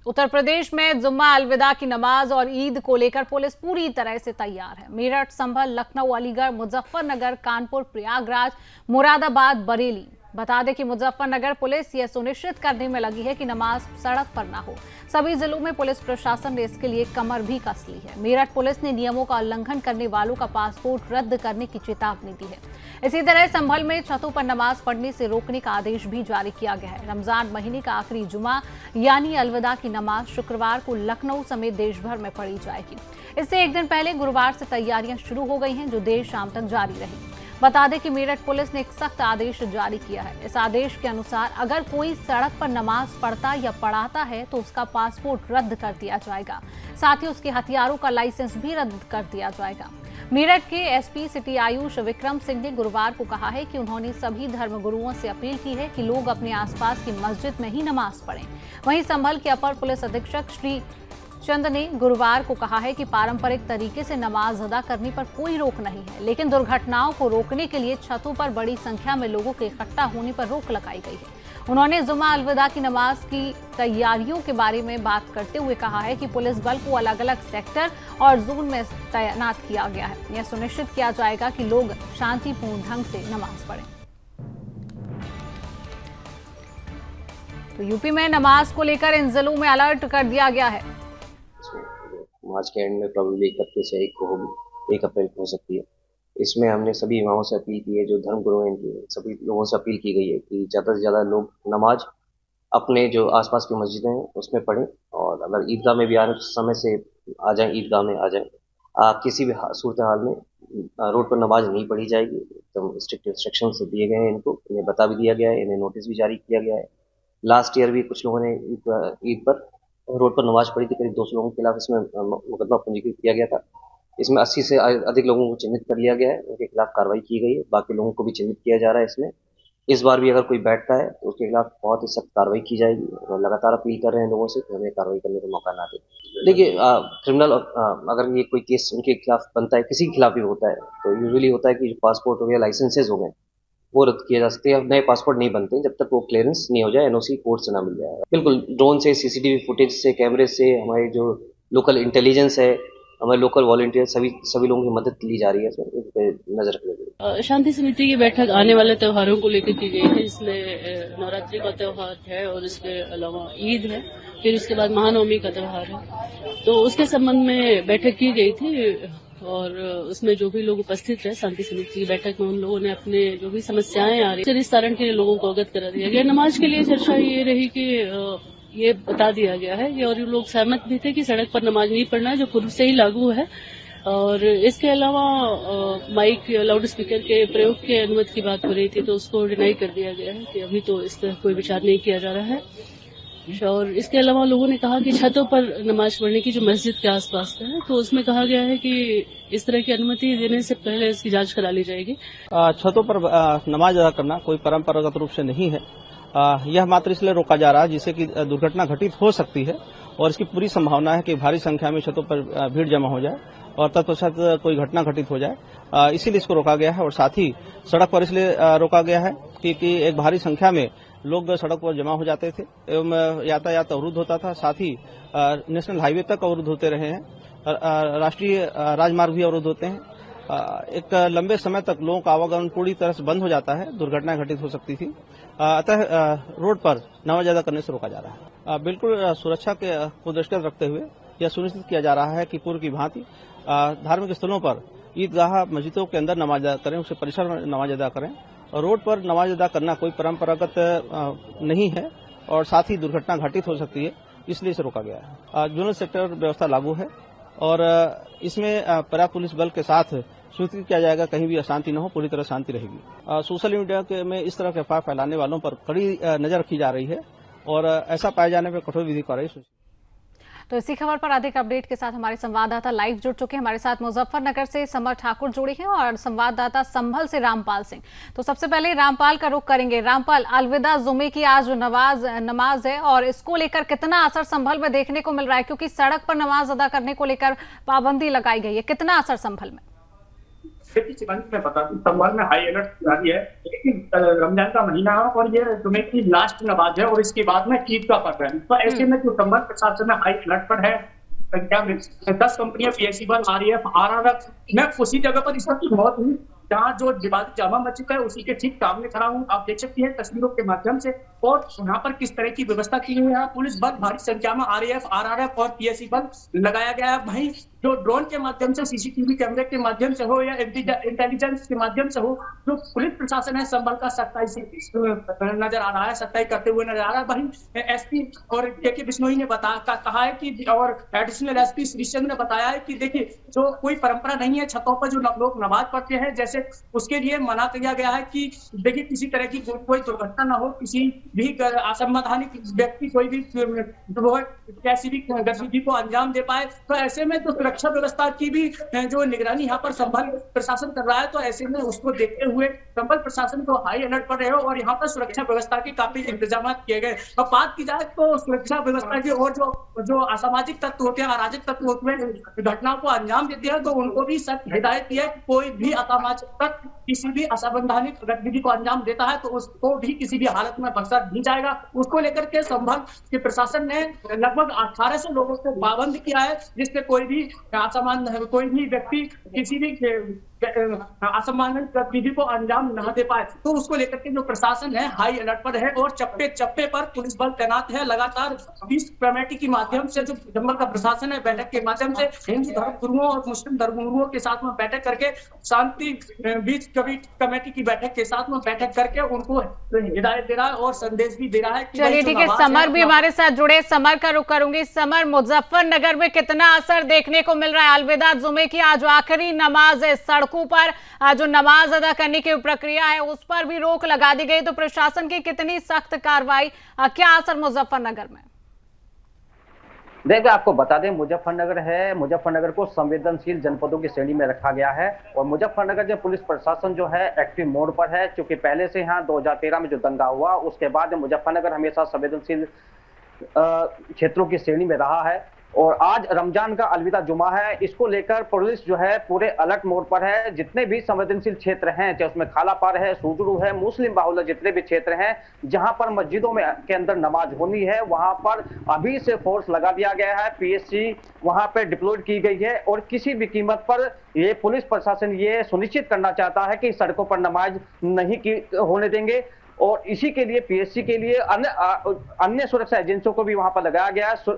उत्तर प्रदेश में जुम्मा अलविदा की नमाज और ईद को लेकर पुलिस पूरी तरह से तैयार है। मेरठ, संभल, लखनऊ, अलीगढ़, मुजफ्फरनगर, कानपुर, प्रयागराज, मुरादाबाद, बरेली। बता दें कि मुजफ्फरनगर पुलिस यह सुनिश्चित करने में लगी है कि नमाज सड़क पर ना हो। सभी जिलों में पुलिस प्रशासन ने इसके लिए कमर भी कस ली है। मेरठ पुलिस ने नियमों का उल्लंघन करने वालों का पासपोर्ट रद्द करने की चेतावनी दी है। इसी तरह संभल में छतों पर नमाज पढ़ने से रोकने का आदेश भी जारी किया गया है। रमजान महीने का आखिरी जुमा यानी अलविदा की नमाज शुक्रवार को लखनऊ समेत देश भर में पढ़ी जाएगी। इससे एक दिन पहले गुरुवार से तैयारियां शुरू हो गई हैं, जो देर शाम तक जारी रही। बता दें कि मेरठ पुलिस ने एक सख्त आदेश जारी किया है। इस आदेश के अनुसार अगर कोई सड़क पर नमाज पढ़ता या पढ़ाता है तो उसका पासपोर्ट रद्द कर दिया जाएगा। साथ ही उसके हथियारों का लाइसेंस भी रद्द कर दिया जाएगा। मेरठ के एसपी सिटी आयुष विक्रम सिंह ने गुरुवार को कहा है कि उन्होंने सभी धर्मगुरुओं से अपील की है कि लोग अपने आसपास की मस्जिद में ही नमाज पढ़ें। वहीं संभल के अपर पुलिस अधीक्षक श्री चंद ने गुरुवार को कहा है कि पारंपरिक तरीके से नमाज अदा करने पर कोई रोक नहीं है, लेकिन दुर्घटनाओं को रोकने के लिए छतों पर बड़ी संख्या में लोगों के इकट्ठा होने पर रोक लगाई गई है। उन्होंने जुम्मा अलविदा की नमाज की तैयारियों के बारे में बात करते हुए कहा है कि पुलिस बल को अलग अलग सेक्टर और जोन में तैनात किया गया है। यह सुनिश्चित किया जाएगा कि लोग शांतिपूर्ण ढंग से नमाज पढ़ें। तो यूपी में नमाज को लेकर इन जिलों में अलर्ट कर दिया गया है। मार्च के एंड में प्रॉब्लली 31 या 1 को होगी, 1 अप्रैल को हो सकती है। इसमें हमने सभी इमामों से अपील की है, जो धर्म गुरु हैं इनकी सभी लोगों से अपील की गई है कि ज़्यादा से ज़्यादा लोग नमाज अपने जो आसपास की मस्जिदें हैं उसमें पढ़ें, और अगर ईदगाह में भी आने समय से आ जाएं, ईदगाह में आ जाएं। किसी भी सूरत हाल में रोड पर नमाज नहीं पढ़ी जाएगी। एकदम स्ट्रिक्ट इंस्ट्रक्शन दिए गए हैं, इन्हें बता भी दिया गया है, इन्हें नोटिस भी जारी किया गया है। लास्ट ईयर भी कुछ लोगों ने ईद पर रोड पर नमाज पढ़ी थी। करीब 200 लोगों के खिलाफ इसमें मुकदमा पंजीकृत किया गया था। इसमें 80 से अधिक लोगों को चिन्हित कर लिया गया है, उनके खिलाफ कार्रवाई की गई है। बाकी लोगों को भी चिन्हित किया जा रहा है। इसमें इस बार भी अगर कोई बैठता है तो उसके खिलाफ बहुत ही सख्त कार्रवाई की जाएगी। और लगातार अपील कर रहे हैं लोगों से कि हमें कार्रवाई करने का मौका ना दे। देखिए, क्रिमिनल अगर ये कोई केस उनके खिलाफ बनता है, किसी के खिलाफ भी होता है, तो यूजुअली होता है कि पासपोर्ट हो गया, लाइसेंसेज हो गए, वो रद्द किए जा सकते हैं। नए पासपोर्ट नहीं बनते जब तक वो क्लियरेंस नहीं हो जाए, एनओसी कोर्ट से ना मिल जाए। बिल्कुल ड्रोन से, सीसीटीवी फुटेज से, कैमरे से, हमारे जो लोकल इंटेलिजेंस है, हमारे लोकल वॉलंटियर, सभी लोगों की मदद ली जा रही है। इस पे नजर रखने के लिए शांति समिति की बैठक आने वाले त्योहारों को लेकर की गई है, जिसमें नवरात्रि का त्योहार है और इसके अलावा ईद है, फिर इसके बाद महानवमी का त्योहार है। तो उसके संबंध में बैठक की गई थी और उसमें जो भी लोग उपस्थित रहे शांति समिति की बैठक में, उन लोगों ने अपने जो भी समस्याएं आ रही है निस्तारण के लिए लोगों को अवगत करा दिया गया। नमाज के लिए चर्चा ये रही कि ये बता दिया गया है कि, और लोग सहमत भी थे कि सड़क पर नमाज नहीं पढ़ना है, जो पूर्व से ही लागू है। और इसके अलावा माइक लाउड स्पीकर के प्रयोग के अनुमति की बात हो रही थी, तो उसको डिनाई कर दिया गया है कि अभी तो इस पर कोई विचार नहीं किया जा रहा है। और इसके अलावा लोगों ने कहा कि छतों पर नमाज पढ़ने की जो मस्जिद के आसपास का है, तो उसमें कहा गया है कि इस तरह की अनुमति देने से पहले इसकी जांच करा ली जाएगी। छतों पर नमाज अदा करना कोई परंपरागत रूप से नहीं है। यह मात्र इसलिए रोका जा रहा है जिससे कि दुर्घटना घटित हो सकती है, और इसकी पूरी संभावना है कि भारी संख्या में छतों पर भीड़ जमा हो जाए और तत्पश्चात कोई घटना घटित हो जाए। इसीलिए इसको रोका गया है। और साथ ही सड़क पर इसलिए रोका गया है कि एक भारी संख्या में लोग सड़क पर जमा हो जाते थे एवं यातायात अवरुद्ध होता था। साथ ही नेशनल हाईवे तक अवरुद्ध होते रहे हैं, राष्ट्रीय राजमार्ग भी अवरुद्ध होते हैं। एक लंबे समय तक लोगों का आवागमन पूरी तरह से बंद हो जाता है, दुर्घटनाएं घटित हो सकती थी। अतः रोड पर नमाज अदा करने से रोका जा रहा है। बिल्कुल सुरक्षा को दृष्टिगत रखते हुए यह सुनिश्चित किया जा रहा है कि पूर्व की भांति धार्मिक स्थलों पर ईदगाह मस्जिदों के अंदर नमाज अदा करें, उसके परिसर में नमाज अदा करें। और रोड पर नमाज अदा करना कोई परंपरागत नहीं है और साथ ही दुर्घटना घटित हो सकती है, इसलिए इसे रोका गया है। जोनल सेक्टर व्यवस्था लागू है और इसमें पर्याप्त पुलिस बल के साथ सुनिश्चित किया जाएगा कहीं भी अशांति न हो, पूरी तरह शांति रहेगी। सोशल मीडिया में इस तरह के अफवाह फैलाने वालों पर कड़ी नजर रखी जा रही है और ऐसा पाए जाने पर कठोर विधि कार्रवाई। तो इसी खबर पर अधिक अपडेट के साथ हमारे संवाददाता लाइव जुड़ चुके हैं। हमारे साथ मुजफ्फरनगर से समर ठाकुर जुड़े हैं और संवाददाता संभल से रामपाल सिंह। तो सबसे पहले रामपाल का रुख करेंगे। रामपाल, अलविदा जुमे की आज नमाज है और इसको लेकर कितना असर संभल में देखने को मिल रहा है, क्योंकि सड़क पर नमाज अदा करने को लेकर पाबंदी लगाई गई है, कितना असर संभल में? देखिए शिवानी, मैं बता दूं, संभल में हाई अलर्ट जारी है, लेकिन रमजान का महीना है और ये जुमे की लास्ट नमाज है और इसके बाद में ईद का पर्व है। तो ऐसे में जो संभल प्रशासन हाई अलर्ट पर है, संख्या में 10 कंपनियां पीएससी बल, आरएएफ, आरआरएफ, मैं उसी जगह पर इस वक्त मौत हुई जहाँ जो विवादित जामा मस्जिद है उसी के ठीक सामने खड़ा हूँ। आप देख सकती हैं तस्वीरों के माध्यम से, और यहाँ पर किस तरह की व्यवस्था की हुई है। पुलिस बल भारी संख्या में, आरएएफ, आरआरएफ और पीएससी बल लगाया गया है। वहीं जो ड्रोन के माध्यम से, सीसीटीवी कैमरे के माध्यम से हो या इंटेलिजेंस के माध्यम से हो, जो पुलिस प्रशासन है संभल का सख्ताई से नजर आ रहा है, सख्ताई करते हुए नजर आ रहा है। वहीं एसपी और के बिश्नोई ने कहा है कि, और एडिशनल एसपी श्रीचंद्र ने बताया है कि देखिए, जो कोई परंपरा नहीं है छतों पर जो लोग नमाज पढ़ते हैं, जैसे उसके लिए मना किया गया है कि देखिए किसी तरह की कोई दुर्घटना ना हो, किसी भी असंवैधानिक व्यक्ति कोई भी कैसी भी गतिविधि को अंजाम दे पाए। तो ऐसे में जो सुरक्षा व्यवस्था की भी जो निगरानी यहाँ पर संभल प्रशासन कर रहा है, तो ऐसे में उसको देखते हुए संभल प्रशासन को हाई अलर्ट पर रहे और यहाँ पर सुरक्षा व्यवस्था के काफी इंतजाम किए गए। अब बात की जाए तो सुरक्षा व्यवस्था की, और जो असामाजिक तत्व होते हैं, अराजक तत्व होते हैं, घटनाओं को अंजाम देते हैं, तो उनको भी सख्त हिदायत दी है। कोई भी असामाजिक तत्व किसी भी असंवैधानिक गतिविधि को अंजाम देता है तो उसको भी किसी भी हालत में बख्शा नहीं जाएगा। उसको लेकर के संभल के प्रशासन ने लगभग 1800 लोगों को पाबंद किया है, जिससे कोई भी व्यक्ति किसी भी असमान्य गतिविधि को अंजाम न दे पाए। तो उसको लेकर के जो प्रशासन है हाई अलर्ट पर है और चप्पे चप्पे पर पुलिस बल तैनात है। लगातार 20 कमेटी के माध्यम से जो संभल का प्रशासन है, बैठक के माध्यम से हिंदू धर्म गुरुओं और मुस्लिम धर्म गुरुओं के साथ में बैठक करके, शांति बीच कमेटी की बैठक के साथ में बैठक करके उनको हिदायत दे रहा है और संदेश भी दे रहा है। चलिए ठीक है, समर भी हमारे साथ जुड़े, समर का रुख करूंगी। समर, मुजफ्फरनगर में कितना असर देखने को मिल रहा है? अलविदा जुमे की आज आखिरी नमाज है, सड़कों पर जो नमाज अदा करने की प्रक्रिया है उस पर भी रोक लगा दी गई, तो प्रशासन की कितनी सख्त कार्रवाई, क्या असर मुजफ्फरनगर में? देखिए, आपको बता दें, मुजफ्फरनगर को संवेदनशील जनपदों की श्रेणी में रखा गया है और मुजफ्फरनगर के पुलिस प्रशासन जो है एक्टिव मोड पर है, क्योंकि पहले से यहाँ 2013 में जो दंगा हुआ उसके बाद मुजफ्फरनगर हमेशा संवेदनशील क्षेत्रों की श्रेणी में रहा है। और आज रमजान का अलविदा जुमा है, इसको लेकर पुलिस जो है पूरे अलर्ट मोड पर है। जितने भी संवेदनशील क्षेत्र हैं, चाहे उसमें खालापार है, सुजरू है, मुस्लिम बाहुल्य जितने भी क्षेत्र हैं जहां पर मस्जिदों में के अंदर नमाज होनी है, वहां पर अभी से फोर्स लगा दिया गया है। पीएससी वहां पर डिप्लॉयड की गई है और किसी भी कीमत पर ये पुलिस प्रशासन ये सुनिश्चित करना चाहता है कि सड़कों पर नमाज नहीं होने देंगे। और इसी के लिए पीएससी के लिए अन्य सुरक्षा एजेंसियों को भी वहां पर लगाया गया है।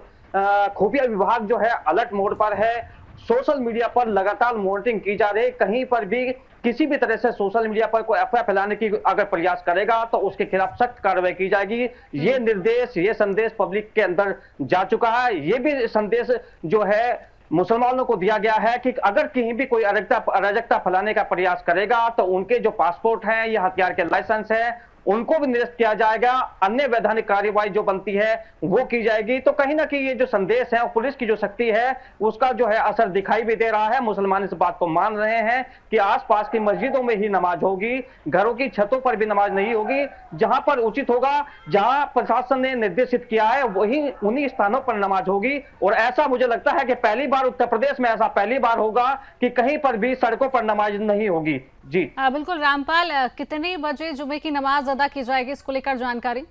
खुफिया विभाग जो है अलर्ट मोड पर है। सोशल मीडिया पर लगातार मॉनिटरिंग की जा रही है। कहीं पर भी किसी भी तरह से सोशल मीडिया पर कोई अफवाह फैलाने की अगर प्रयास करेगा तो उसके खिलाफ सख्त कार्रवाई की जाएगी। ये संदेश पब्लिक के अंदर जा चुका है। ये भी संदेश जो है मुसलमानों को दिया गया है कि अगर कहीं भी कोई अराजकता फैलाने का प्रयास करेगा तो उनके जो पासपोर्ट हैं या हथियार के लाइसेंस है उनको भी निरस्त किया जाएगा। अन्य वैधानिक कार्यवाही जो बनती है वो की जाएगी। तो कहीं ना कहीं ये जो संदेश है और पुलिस की जो शक्ति है उसका जो है असर दिखाई भी दे रहा है। मुसलमान इस बात को मान रहे हैं कि आसपास की मस्जिदों में ही नमाज होगी, घरों की छतों पर भी नमाज नहीं होगी। जहां पर उचित होगा, जहां प्रशासन ने निर्देशित किया है वही उन्हीं स्थानों पर नमाज होगी। और ऐसा मुझे लगता है कि पहली बार उत्तर प्रदेश में ऐसा पहली बार होगा कि कहीं पर भी सड़कों पर नमाज नहीं होगी। जी बिल्कुल रामपाल, कितने बजे जुमे की नमाज अदा की जाएगी, इसको लेकर जानकारी?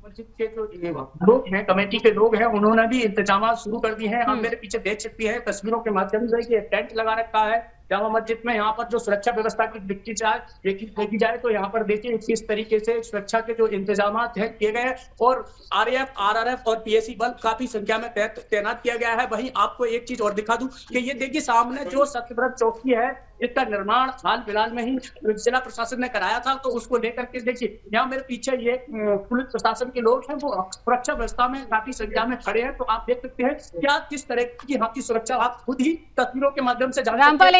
मस्जिद के जो लोग हैं, कमेटी के लोग हैं, उन्होंने भी इंतजाम शुरू कर दिए हैं। हम मेरे पीछे देख सकती हैं तस्वीरों के माध्यम से कि टेंट लगा रखा है जामा मस्जिद में। यहाँ पर जो सुरक्षा व्यवस्था की देखी जाए तो यहाँ पर देखिए किस तरीके से सुरक्षा के जो इंतजाम है किए गए और आरएएफ, आरआरएफ और पीएससी बल काफी संख्या में तैनात किया गया है। वहीं आपको एक चीज और दिखा दूं कि ये देखिए सामने जो सत्यव्रत चौकी है, इसका निर्माण हाल फिलहाल में ही जिला प्रशासन ने कराया था। तो उसको लेकर के देखिए यहाँ मेरे पीछे ये पुलिस प्रशासन के लोग हैं, वो सुरक्षा व्यवस्था में काफी संख्या में खड़े हैं। तो आप देख सकते हैं क्या किस तरह की यहाँ की सुरक्षा आप खुद ही तस्वीरों के माध्यम से जान रामपाल,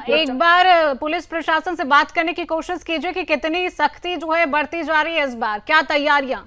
एक बार पुलिस प्रशासन से बात करने की कोशिश कीजिए कि कितनी सख्ती जो है बढ़ती जा रही है इस बार, क्या तैयारियां?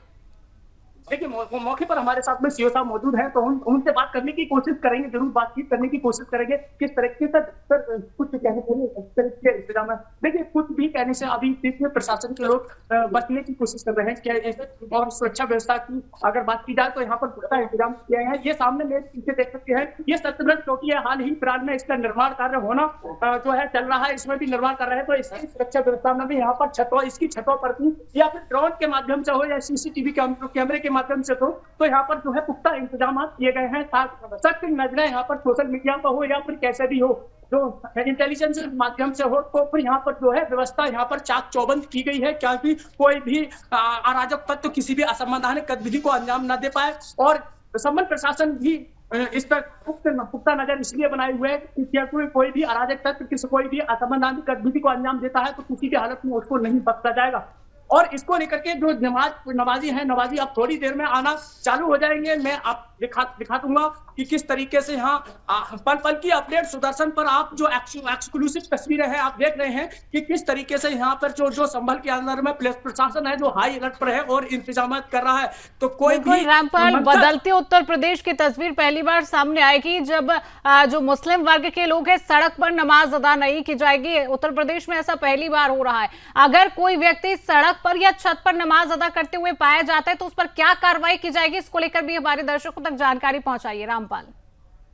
देखिए मौके पर हमारे साथ में सीओ साहब मौजूद हैं, तो हम उनसे बात करने की कोशिश करेंगे, जरूर बातचीत करने की कोशिश करेंगे किस तरीके से सर कुछ कहने के लिए इस तरीके के इंतजाम है। देखिए कुछ भी कहने से अभी इसमें प्रशासन के लोग बचने की कोशिश कर रहे हैं क्या, और सुरक्षा व्यवस्था की अगर बात की जाए तो यहाँ पर पुख्ता इंतजाम किया है। ये सामने मेरे पीछे देख सकते हैं, ये सत्यव्रत चौकी है, हाल ही फिलहाल में इसका निर्माण कार्य होना जो है चल रहा है, इसमें भी निर्माण कर रहे हैं, तो इसकी सुरक्षा व्यवस्था में भी यहाँ पर छतों इसकी छतों पर भी या फिर ड्रोन के माध्यम से हो या सीसीटीवी कैमरे के माध्यम से तो यहाँ पर जो है पुख्ता इंतजाम किए गए हैं। सख्त नजरें यहाँ पर सोशल मीडिया पर हो या फिर कैसे भी हो, जो इंटेलिजेंस के माध्यम से हो, तो फिर यहाँ पर जो है व्यवस्था यहाँ पर चाक चौबंद की गई है, क्योंकि कोई भी अराजक तत्व किसी भी असंवैधानिक गतिविधि को अंजाम न दे पाए। और संबंधित प्रशासन भी इस पर पुख्ता नजर इसलिए बनाए हुए है कि कोई भी अराजक तत्व कोई भी असंवैधानिक गतिविधि को अंजाम देता है तो किसी भी हालत में उसको नहीं बख्शा जाएगा। और इसको लेकर के जो नमाजी अब थोड़ी देर में आना चालू हो जाएंगे। मैं आप दिखा दूंगा कि किस तरीके से यहाँ पल पल की अपडेट सुदर्शन पर आप जो एक्सक्लूसिव तस्वीरें हैं आप देख रहे हैं कि किस तरीके से यहाँ पर जो संभल के अंदर में पुलिस प्रशासन है जो हाई अलर्ट पर है और इंतजाम कर रहा है। तो कोई भी रामपाल, बदलते उत्तर प्रदेश की तस्वीर पहली बार सामने आएगी जब जो मुस्लिम वर्ग के लोग हैं सड़क पर नमाज अदा नहीं की जाएगी। उत्तर प्रदेश में ऐसा पहली बार हो रहा है। अगर कोई व्यक्ति सड़क पर या छत पर नमाज अदा करते हुए पाया जाता है तो उस पर क्या कार्रवाई की जाएगी, इसको लेकर भी हमारे दर्शकों तक जानकारी पहुंचाइए रामपाल।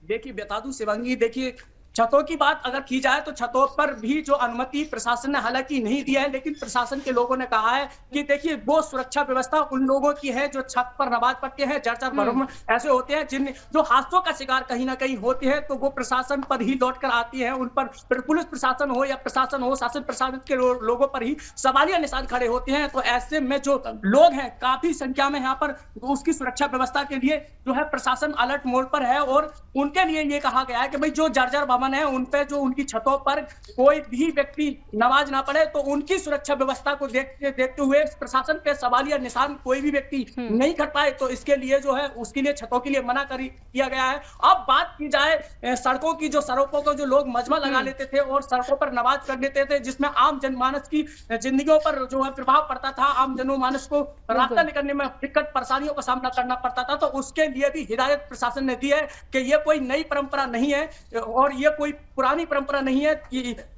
देखिए बता दूं शिवांगी, देखिए छतों की बात अगर की जाए तो छतों पर भी जो अनुमति प्रशासन ने हालांकि नहीं दिया है, लेकिन प्रशासन के लोगों ने कहा है कि देखिए वो सुरक्षा व्यवस्था उन लोगों की है जो छत पर नमाज पढ़ते हैं। जर्जर घरों में ऐसे होते हैं जिन जो हादसों का शिकार कहीं ना कहीं होते हैं, तो वो प्रशासन पर ही लौट कर आती है। उन पर पुलिस प्रशासन हो या प्रशासन हो, शासन प्रशासन के लोगों पर ही सवालिया निशान खड़े होते हैं। तो ऐसे में जो लोग हैं काफी संख्या में यहाँ पर उसकी सुरक्षा व्यवस्था के लिए जो है प्रशासन अलर्ट मोड पर है। और उनके लिए ये कहा गया है कि भाई जो जर्जर भवन है उन पे जो उनकी छतों पर कोई भी व्यक्ति नमाज ना पढ़े, तो उनकी सुरक्षा व्यवस्था को देखते हुए प्रशासन पे सवालिया निशान कोई भी व्यक्ति नहीं कर पाए, तो इसके लिए जो है उसके लिए छतों के लिए मना किया गया है। अब बात की जाए सड़कों की, जो सड़कों को जो लोग मजमा लगा लेते थे और सड़कों पर नमाज कर लेते थे, जिसमें आम जनमानस की जिंदगियों पर जो है प्रभाव पड़ता था, आम जनमानस को रास्ता निकलने में दिक्कत परेशानियों का सामना करना पड़ता था, तो उसके लिए भी हिदायत प्रशासन ने दी है कि ये कोई नई परंपरा नहीं है और ये कोई पुरानी परंपरा नहीं है,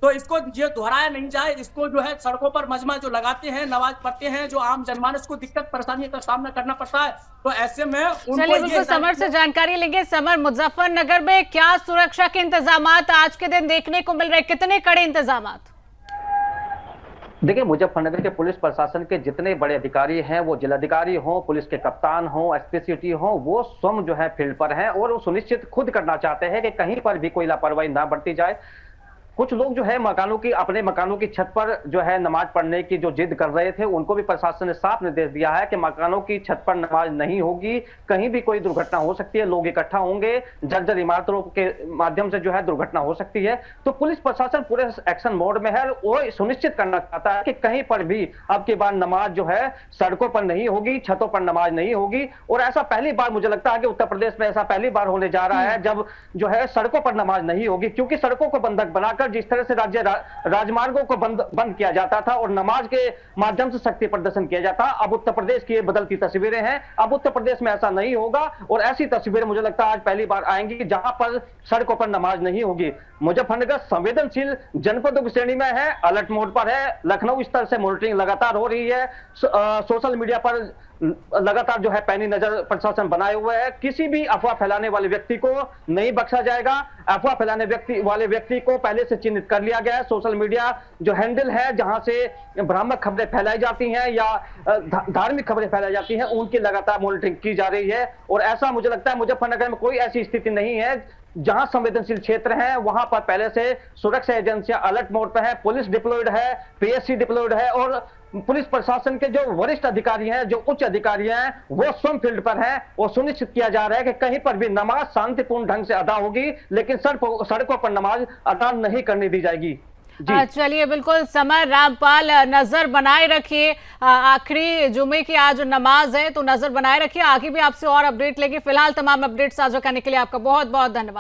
तो इसको ये दोहराया नहीं जाए। इसको जो है सड़कों पर मजमा जो लगाते हैं, नमाज पढ़ते हैं, जो आम जनमानस को दिक्कत परेशानी का सामना करना पड़ता है, तो ऐसे में चलिए बिल्कुल समर से जानकारी लेंगे। समर, मुजफ्फरनगर में क्या सुरक्षा के इंतजाम आज के दिन देखने को मिल रहे, कितने कड़े इंतजाम? देखिए मुजफ्फरनगर के पुलिस प्रशासन के जितने बड़े अधिकारी हैं, वो जिलाधिकारी हों, पुलिस के कप्तान हों, एसपी सिटी हों, वो स्वयं जो है फील्ड पर हैं और वो सुनिश्चित खुद करना चाहते हैं कि कहीं पर भी कोई लापरवाही ना बरती जाए। कुछ लोग जो है अपने मकानों की छत पर जो है नमाज पढ़ने की जो जिद कर रहे थे, उनको भी प्रशासन ने साफ निर्देश दिया है कि मकानों की छत पर नमाज नहीं होगी, कहीं भी कोई दुर्घटना हो सकती है, लोग इकट्ठा होंगे, जर्जर इमारतों के माध्यम से जो है दुर्घटना हो सकती है। तो पुलिस प्रशासन पूरे एक्शन मोड में है और सुनिश्चित करना चाहता है कि कहीं पर भी अब की बार नमाज जो है सड़कों पर नहीं होगी, छतों पर नमाज नहीं होगी। और ऐसा पहली बार मुझे लगता है कि उत्तर प्रदेश में ऐसा पहली बार होने जा रहा है जब जो है सड़कों पर नमाज नहीं होगी, क्योंकि सड़कों को बंधक बनाकर जिस तरह से राजमार्गों को बंद किया जाता था और नमाज के माध्यम से शक्ति प्रदर्शन किया जाता, अब उत्तर प्रदेश की ये बदलती तस्वीरें हैं। अब उत्तर प्रदेश में ऐसा नहीं होगा और ऐसी तस्वीरें मुझे लगता है आज पहली बार आएंगी जहां पर सड़कों पर नमाज नहीं होगी। मुजफ्फरनगर संवेदनशील जनपदों की श्रेणी में है, अलर्ट मोड पर है। लखनऊ स्तर से मॉनिटरिंग लगातार हो रही है। सोशल मीडिया पर लगातार जो है पैनी नजर प्रशासन बनाए हुए है। किसी भी अफवाह फैलाने वाले व्यक्ति को नहीं बख्शा जाएगा। अफवाह फैलाने वाले व्यक्ति को पहले से चिन्हित कर लिया गया है। सोशल मीडिया जो हैंडल है जहां से भ्रामक खबरें फैलाई जाती हैं या धार्मिक खबरें फैलाई जाती हैं, उनकी लगातार मॉनिटरिंग की जा रही है। और ऐसा मुझे लगता है मुजफ्फरनगर में कोई ऐसी स्थिति नहीं है। जहां संवेदनशील क्षेत्र है वहां पर पहले से सुरक्षा एजेंसियां अलर्ट मोड पर है, पुलिस डिप्लॉयड है, पीएससी डिप्लॉयड है और पुलिस प्रशासन के जो वरिष्ठ अधिकारी हैं, जो उच्च अधिकारी हैं, वो स्वयं फील्ड पर हैं और सुनिश्चित किया जा रहा है कि कहीं पर भी नमाज शांतिपूर्ण ढंग से अदा होगी, लेकिन सड़कों पर नमाज अदा नहीं करने दी जाएगी। चलिए बिल्कुल समर, रामपाल नजर बनाए रखिए। आखिरी जुमे की आज नमाज है तो नजर बनाए रखिए। आगे भी आपसे और अपडेट लेंगे। फिलहाल तमाम अपडेट साझा करने के लिए आपका बहुत बहुत धन्यवाद।